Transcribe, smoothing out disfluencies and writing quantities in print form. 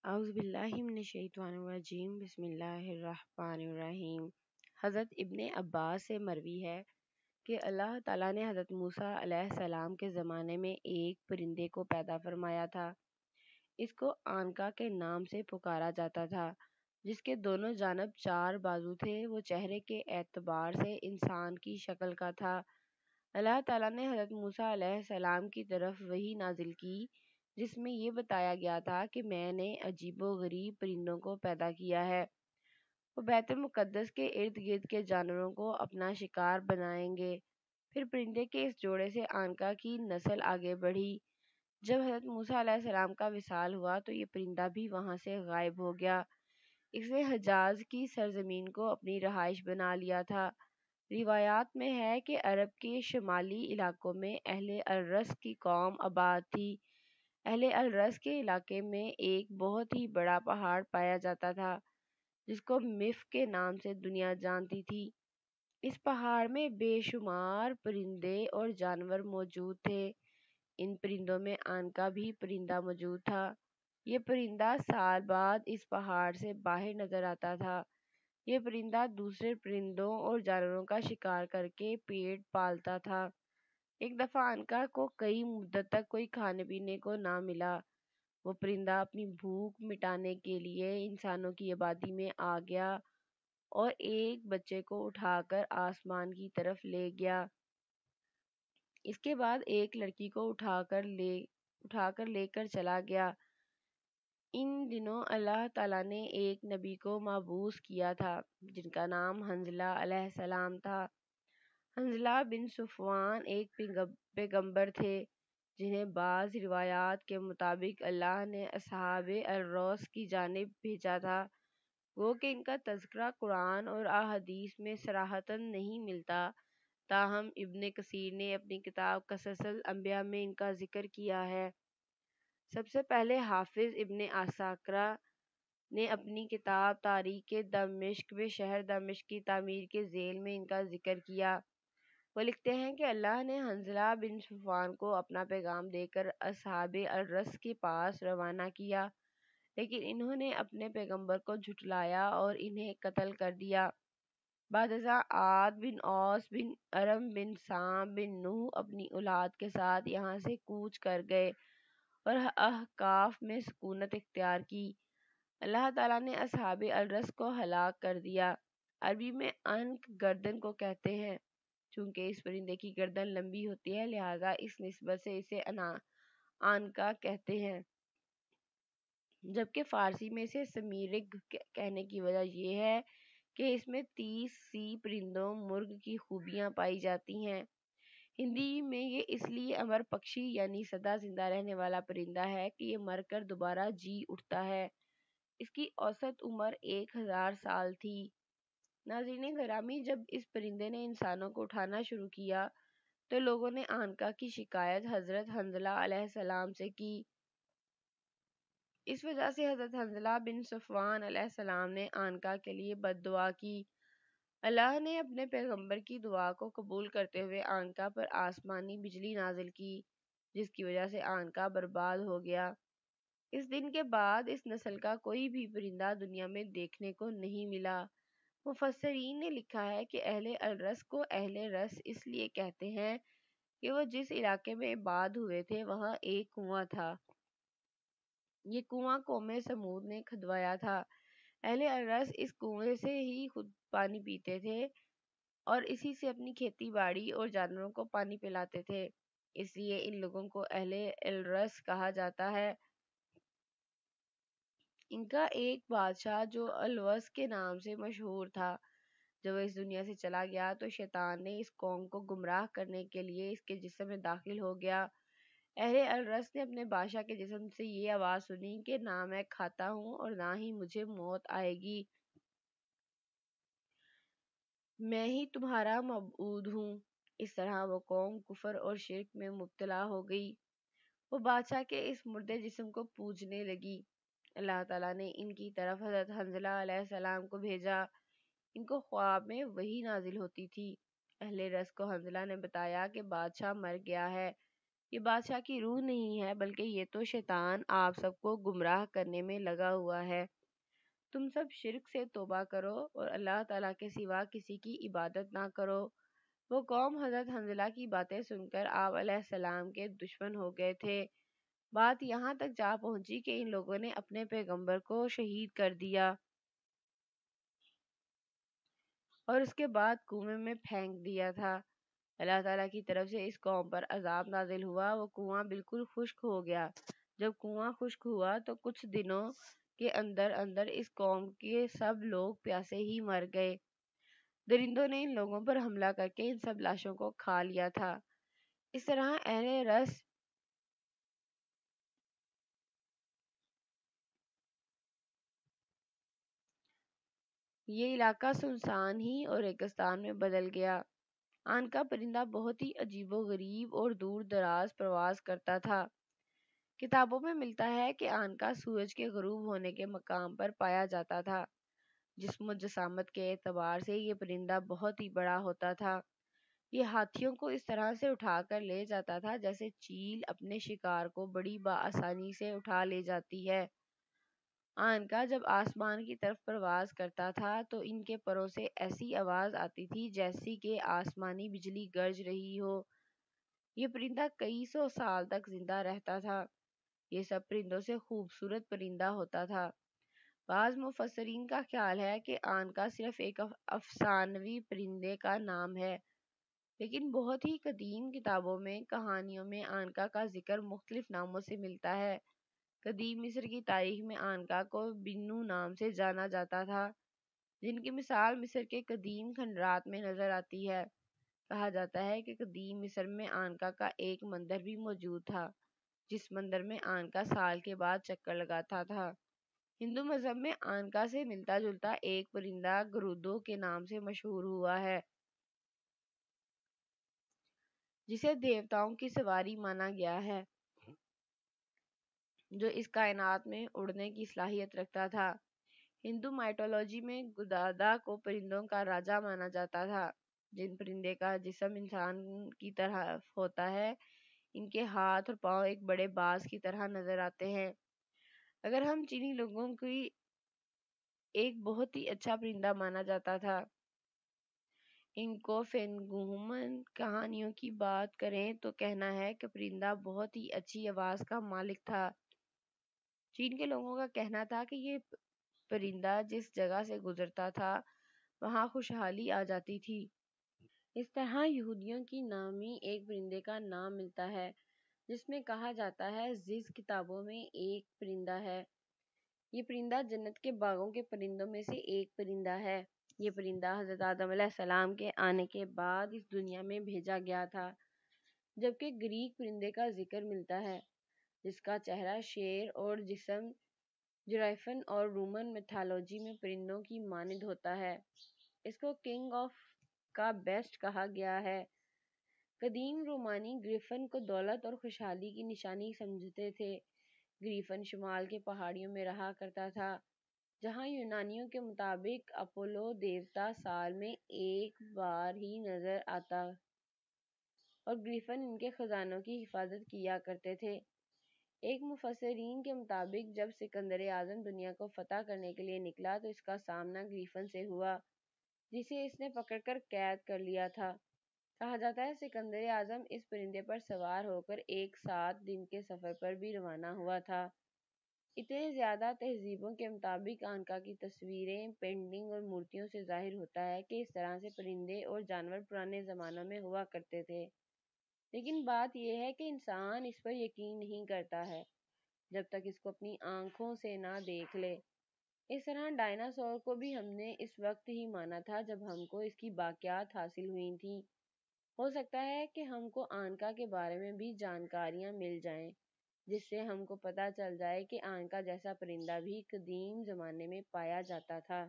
اعوذ باللہ من الشیطان الرجیم بسم اللہ الرحمن الرحیم۔ حضرت ابن عباس سے مروی ہے کہ اللہ تعالیٰ نے حضرت موسیٰ علیہ السلام کے زمانے میں ایک پرندے کو پیدا فرمایا تھا۔ اس کو آنکا کے نام سے پکارا جاتا تھا، جس کے دونوں جانب 4 بازو تھے۔ وہ چہرے کے اعتبار سے انسان کی شکل کا تھا۔ اللہ تعالیٰ نے حضرت موسیٰ علیہ السلام کی طرف وحی نازل کی، جس میں یہ بتایا گیا تھا کہ میں نے عجیب و غریب پرندوں کو پیدا کیا ہے۔ وہ بیت المقدس کے ارد گرد کے جانوروں کو اپنا شکار بنائیں گے۔ پھر پرندے کے اس جوڑے سے آنکا کی نسل آگے بڑھی۔ جب حضرت موسیٰ علیہ السلام کا وصال ہوا تو یہ پرندہ بھی وہاں سے غائب ہو گیا۔ اس نے حجاز کی سرزمین کو اپنی رہائش بنا لیا تھا۔ روایات میں ہے کہ عرب کے شمالی علاقوں میں اہل الرس کی قوم آباد تھی۔ اہل الرس کے علاقے میں ایک بہت ہی بڑا پہاڑ پایا جاتا تھا، جس کو مف کے نام سے دنیا جانتی تھی۔ اس پہاڑ میں بے شمار پرندے اور جانور موجود تھے۔ ان پرندوں میں آنکا بھی پرندہ موجود تھا۔ یہ پرندہ سال بعد اس پہاڑ سے باہر نظر آتا تھا۔ یہ پرندہ دوسرے پرندوں اور جانوروں کا شکار کر کے پیٹ پالتا تھا۔ ایک دفعہ آنکا کو کئی مدت تک کوئی کھانے پینے کو نہ ملا۔ وہ پرندہ اپنی بھوک مٹانے کے لیے انسانوں کی آبادی میں آ گیا اور ایک بچے کو اٹھا کر آسمان کی طرف لے گیا۔ اس کے بعد ایک لڑکی کو اٹھا کر لے کر چلا گیا۔ ان دنوں اللہ تعالیٰ نے ایک نبی کو مبعوث کیا تھا، جن کا نام حنظلہ علیہ السلام تھا۔ حنظلہ بن صفوان ایک پیغمبر تھے، جنہیں بعض روایات کے مطابق اللہ نے اصحاب الروس کی جانب بھیجا تھا۔ گو کہ ان کا تذکرہ قرآن اور احادیث میں صراحتاً نہیں ملتا، تاہم ابن کثیر نے اپنی کتاب قصص الانبیاء میں ان کا ذکر کیا ہے۔ سب سے پہلے حافظ ابن عساکرہ نے اپنی کتاب تاریخ دمشق میں شہر دمشق کی تعمیر کے ذیل میں ان کا ذکر کیا۔ وہ لکھتے ہیں کہ اللہ نے حنظلہ بن صفوان کو اپنا پیغام دے کر اصحاب الرس کے پاس روانہ کیا، لیکن انہوں نے اپنے پیغمبر کو جھٹلایا اور انہیں قتل کر دیا۔ بعد ازاں عاد بن اوس بن ارم بن سام بن نوح اپنی اولاد کے ساتھ یہاں سے کوچ کر گئے اور احقاف میں سکونت اختیار کی۔ اللہ تعالیٰ نے اصحاب الرس کو ہلاک کر دیا۔ عربی میں عنق گردن کو کہتے ہیں۔ چونکہ اس پرندے کی گردن لمبی ہوتی ہے، لہذا اس نسبت سے اسے آنکا کہتے ہیں، جبکہ فارسی میں اسے سمیرگ کہنے کی وجہ یہ ہے کہ اس میں 30 سی پرندوں مرغ کی خوبیاں پائی جاتی ہیں۔ ہندی میں یہ اس لیے امر پکشی یعنی سدا زندہ رہنے والا پرندہ ہے کہ یہ مر کر دوبارہ جی اٹھتا ہے۔ اس کی اوسط عمر 1000 سال تھی۔ ناظرین گرامی، جب اس پرندے نے انسانوں کو اٹھانا شروع کیا تو لوگوں نے آنکا کی شکایت حضرت حنظلہ علیہ السلام سے کی۔ اس وجہ سے حضرت حنظلہ بن صفوان علیہ السلام نے آنکا کے لیے بد دعا کی۔ اللہ نے اپنے پیغمبر کی دعا کو قبول کرتے ہوئے آنکا پر آسمانی بجلی نازل کی، جس کی وجہ سے آنکا برباد ہو گیا۔ اس دن کے بعد اس نسل کا کوئی بھی پرندہ دنیا میں دیکھنے کو نہیں ملا۔ مفسرین نے لکھا ہے کہ اہل الرس کو اہل رس اس لیے کہتے ہیں کہ وہ جس علاقے میں آباد ہوئے تھے وہاں ایک کنواں تھا۔ یہ کنواں قوم سمود نے کھدوایا تھا۔ اہل الرس اس کنویں سے ہی خود پانی پیتے تھے اور اسی سے اپنی کھیتی باڑی اور جانوروں کو پانی پلاتے تھے، اس لیے ان لوگوں کو اہل الرس کہا جاتا ہے۔ ان کا ایک بادشاہ جو الوس کے نام سے مشہور تھا، جب وہ اس دنیا سے چلا گیا تو شیطان نے اس قوم کو گمراہ کرنے کے لیے اس کے جسم میں داخل ہو گیا۔ اہل الرس نے اپنے بادشاہ کے جسم سے یہ آواز سنی کہ نہ میں کھاتا ہوں اور نہ ہی مجھے موت آئے گی، میں ہی تمہارا معبود ہوں۔ اس طرح وہ قوم کفر اور شرک میں مبتلا ہو گئی۔ وہ بادشاہ کے اس مردے جسم کو پوجنے لگی۔ اللہ تعالیٰ نے ان کی طرف حضرت حنظلہ علیہ السلام کو بھیجا۔ ان کو خواب میں وحی نازل ہوتی تھی۔ اہل رس کو حنظلہ نے بتایا کہ بادشاہ مر گیا ہے۔ یہ بادشاہ کی روح نہیں ہے، بلکہ یہ تو شیطان آپ سب کو گمراہ کرنے میں لگا ہوا ہے۔ تم سب شرک سے توبہ کرو اور اللہ تعالیٰ کے سوا کسی کی عبادت نہ کرو۔ وہ قوم حضرت حنظلہ کی باتیں سن کر آپ علیہ السلام کے دشمن ہو گئے تھے۔ بات یہاں تک جا پہنچی کہ ان لوگوں نے اپنے پیغمبر کو شہید کر دیا اور اس کے بعد کنویں میں پھینک دیا تھا۔ اللہ تعالیٰ کی طرف سے اس قوم پر عذاب نازل ہوا، وہ کنواں بالکل خشک ہو گیا۔ جب کنواں خشک ہوا تو کچھ دنوں کے اندر اندر اس قوم کے سب لوگ پیاسے ہی مر گئے۔ درندوں نے ان لوگوں پر حملہ کر کے ان سب لاشوں کو کھا لیا تھا۔ اس طرح اہل رس یہ علاقہ سنسان ہی اور ریگستان میں بدل گیا۔ آن کا پرندہ بہت ہی عجیب و غریب اور دور دراز پرواز کرتا تھا۔ کتابوں میں ملتا ہے کہ آن کا سورج کے غروب ہونے کے مقام پر پایا جاتا تھا۔ جسم و جسامت کے اعتبار سے یہ پرندہ بہت ہی بڑا ہوتا تھا۔ یہ ہاتھیوں کو اس طرح سے اٹھا کر لے جاتا تھا جیسے چیل اپنے شکار کو بڑی بآسانی سے اٹھا لے جاتی ہے۔ آن کا جب آسمان کی طرف پرواز کرتا تھا تو ان کے پروں سے ایسی آواز آتی تھی جیسی کہ آسمانی بجلی گرج رہی ہو۔ یہ پرندہ کئی سو سال تک زندہ رہتا تھا۔ یہ سب پرندوں سے خوبصورت پرندہ ہوتا تھا۔ بعض مفسرین کا خیال ہے کہ آن کا صرف ایک افسانوی پرندے کا نام ہے، لیکن بہت ہی قدیم کتابوں میں کہانیوں میں آنکا کا ذکر مختلف ناموں سے ملتا ہے۔ قدیم مصر کی تاریخ میں آنکا کو بنو نام سے جانا جاتا تھا، جن کی مثال مصر کے قدیم کھنڈرات میں نظر آتی ہے۔ کہا جاتا ہے کہ قدیم مصر میں آنکا کا ایک مندر بھی موجود تھا، جس مندر میں آنکا سال کے بعد چکر لگاتا تھا۔ ہندو مذہب میں آنکا سے ملتا جلتا ایک پرندہ گرودو کے نام سے مشہور ہوا ہے، جسے دیوتاؤں کی سواری مانا گیا ہے، جو اس کائنات میں اڑنے کی صلاحیت رکھتا تھا۔ ہندو مائٹولوجی میں گدادا کو پرندوں کا راجا مانا جاتا تھا۔ جن پرندے کا جسم انسان کی طرح ہوتا ہے، ان کے ہاتھ اور پاؤں ایک بڑے باز کی طرح نظر آتے ہیں۔ اگر ہم چینی لوگوں کی ایک بہت ہی اچھا پرندہ مانا جاتا تھا۔ ان کو فینگومن کہانیوں کی بات کریں تو کہنا ہے کہ پرندہ بہت ہی اچھی آواز کا مالک تھا۔ چین کے لوگوں کا کہنا تھا کہ یہ پرندہ جس جگہ سے گزرتا تھا وہاں خوشحالی آ جاتی تھی۔ اس طرح یہودیوں کی نامی ایک پرندے کا نام ملتا ہے، جس میں کہا جاتا ہے زیز کتابوں میں ایک پرندہ ہے۔ یہ پرندہ جنت کے باغوں کے پرندوں میں سے ایک پرندہ ہے۔ یہ پرندہ حضرت آدم علیہ السلام کے آنے کے بعد اس دنیا میں بھیجا گیا تھا۔ جبکہ گریک پرندے کا ذکر ملتا ہے، جس کا چہرہ شیر اور جسم جرائفن اور رومن میتھالوجی میں پرندوں کی مانند ہوتا ہے۔ اس کو کنگ آف کا بیسٹ کہا گیا ہے۔ قدیم رومانی گریفن کو دولت اور خوشحالی کی نشانی سمجھتے تھے۔ گریفن شمال کے پہاڑیوں میں رہا کرتا تھا، جہاں یونانیوں کے مطابق اپولو دیوتا سال میں ایک بار ہی نظر آتا اور گریفن ان کے خزانوں کی حفاظت کیا کرتے تھے۔ ایک مفسرین کے مطابق جب سکندر اعظم دنیا کو فتح کرنے کے لیے نکلا تو اس کا سامنا گریفن سے ہوا، جسے اس نے پکڑ کر قید کر لیا تھا۔ کہا جاتا ہے سکندر اعظم اس پرندے پر سوار ہو کر ایک 7 دن کے سفر پر بھی روانہ ہوا تھا۔ اتنے زیادہ تہذیبوں کے مطابق آنکا کی تصویریں، پینٹنگ اور مورتیوں سے ظاہر ہوتا ہے کہ اس طرح سے پرندے اور جانور پرانے زمانوں میں ہوا کرتے تھے، لیکن بات یہ ہے کہ انسان اس پر یقین نہیں کرتا ہے جب تک اس کو اپنی آنکھوں سے نہ دیکھ لے۔ اس طرح ڈائناسور کو بھی ہم نے اس وقت ہی مانا تھا جب ہم کو اس کی باقیات حاصل ہوئی تھیں۔ ہو سکتا ہے کہ ہم کو آنکا کے بارے میں بھی جانکاریاں مل جائیں، جس سے ہم کو پتہ چل جائے کہ آنکا جیسا پرندہ بھی قدیم زمانے میں پایا جاتا تھا۔